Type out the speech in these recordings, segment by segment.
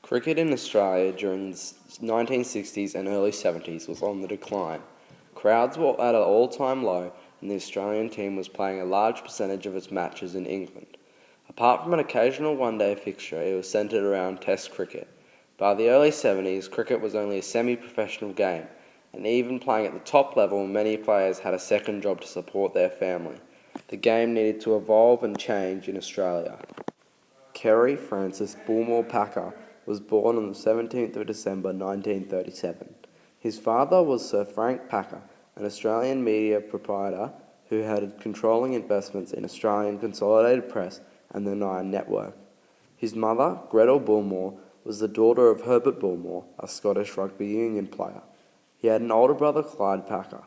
Cricket in Australia during the 1960s and early 70s was on the decline. Crowds were at an all-time low, and the Australian team was playing a large percentage of its matches in England. Apart from an occasional one-day fixture, it was centred around Test cricket. By the early 70s, cricket was only a semi-professional game, and even playing at the top level, many players had a second job to support their family. The game needed to evolve and change in Australia. Kerry Francis Bullmore Packer was born on the 17th of December 1937. His father was Sir Frank Packer, an Australian media proprietor who had controlling investments in Australian Consolidated Press and the Nine Network. His mother, Gretel Bullmore, was the daughter of Herbert Bullmore, a Scottish rugby union player. He had an older brother, Clyde Packer.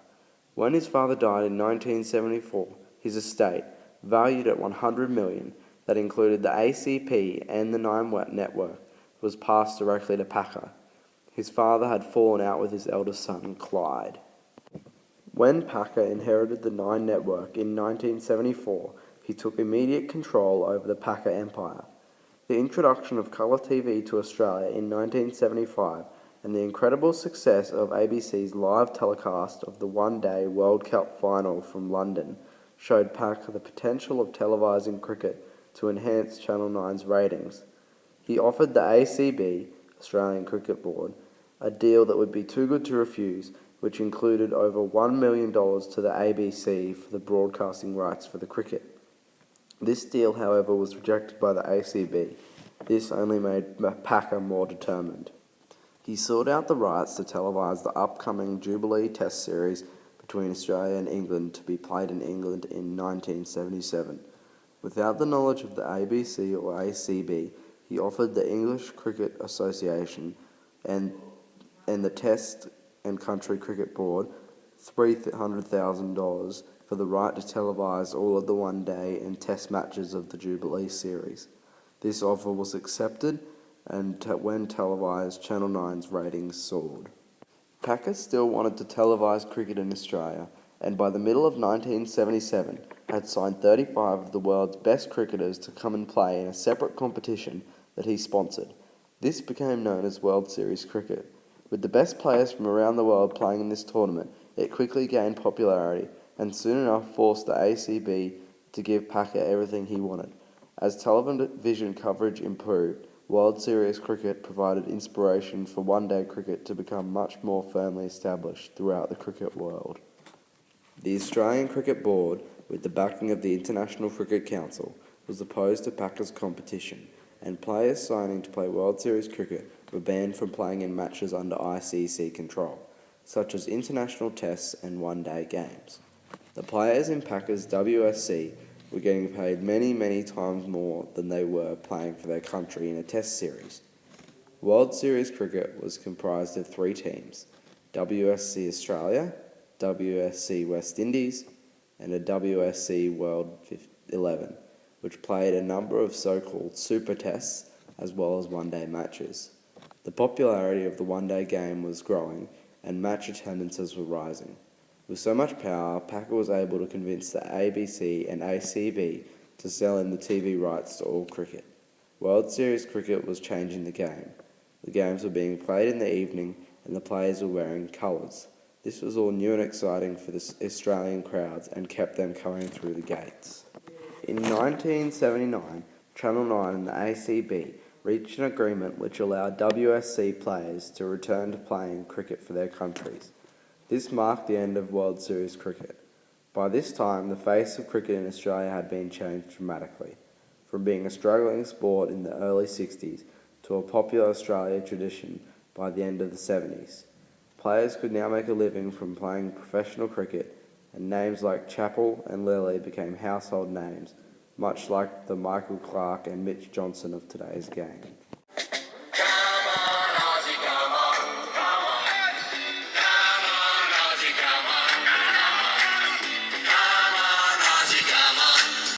When his father died in 1974, his estate, valued at $100 million, that included the ACP and the Nine Network, was passed directly to Packer. His father had fallen out with his eldest son, Clyde. When Packer inherited the Nine Network in 1974, he took immediate control over the Packer empire. The introduction of colour TV to Australia in 1975 and the incredible success of ABC's live telecast of the one-day World Cup final from London showed Packer the potential of televising cricket to enhance Channel 9's ratings. He offered the ACB, Australian Cricket Board, a deal that would be too good to refuse, which included over $1 million to the ABC for the broadcasting rights for the cricket. This deal, however, was rejected by the ACB. This only made Packer more determined. He sought out the rights to televise the upcoming Jubilee Test Series between Australia and England to be played in England in 1977. Without the knowledge of the ABC or ACB, he offered the English Cricket Association and the Test and Country Cricket Board $300,000 for the right to televise all of the one-day and Test matches of the Jubilee Series. This offer was accepted, and when televised, Channel 9's ratings soared. Packer still wanted to televise cricket in Australia, and by the middle of 1977 had signed 35 of the world's best cricketers to come and play in a separate competition that he sponsored. This became known as World Series Cricket. With the best players from around the world playing in this tournament, it quickly gained popularity and soon enough forced the ACB to give Packer everything he wanted. As television coverage improved, World Series Cricket provided inspiration for one-day cricket to become much more firmly established throughout the cricket world. The Australian Cricket Board, with the backing of the International Cricket Council, was opposed to Packer's competition, and players signing to play World Series cricket were banned from playing in matches under ICC control, such as international tests and one-day games. The players in Packer's WSC were getting paid many times more than they were playing for their country in a test series. World Series cricket was comprised of three teams: WSC Australia, WSC West Indies, and a WSC World 11, which played a number of so-called super tests as well as one-day matches. The popularity of the one-day game was growing and match attendances were rising. With so much power, Packer was able to convince the ABC and ACB to sell in the TV rights to all cricket. World Series cricket was changing the game. The games were being played in the evening and the players were wearing colours. This was all new and exciting for the Australian crowds and kept them coming through the gates. In 1979, Channel 9 and the ACB reached an agreement which allowed WSC players to return to playing cricket for their countries. This marked the end of World Series cricket. By this time, the face of cricket in Australia had been changed dramatically, from being a struggling sport in the early 60s to a popular Australia tradition by the end of the 70s. Players could now make a living from playing professional cricket, and names like Chappell and Lillee became household names, much like the Michael Clarke and Mitch Johnson of today's game.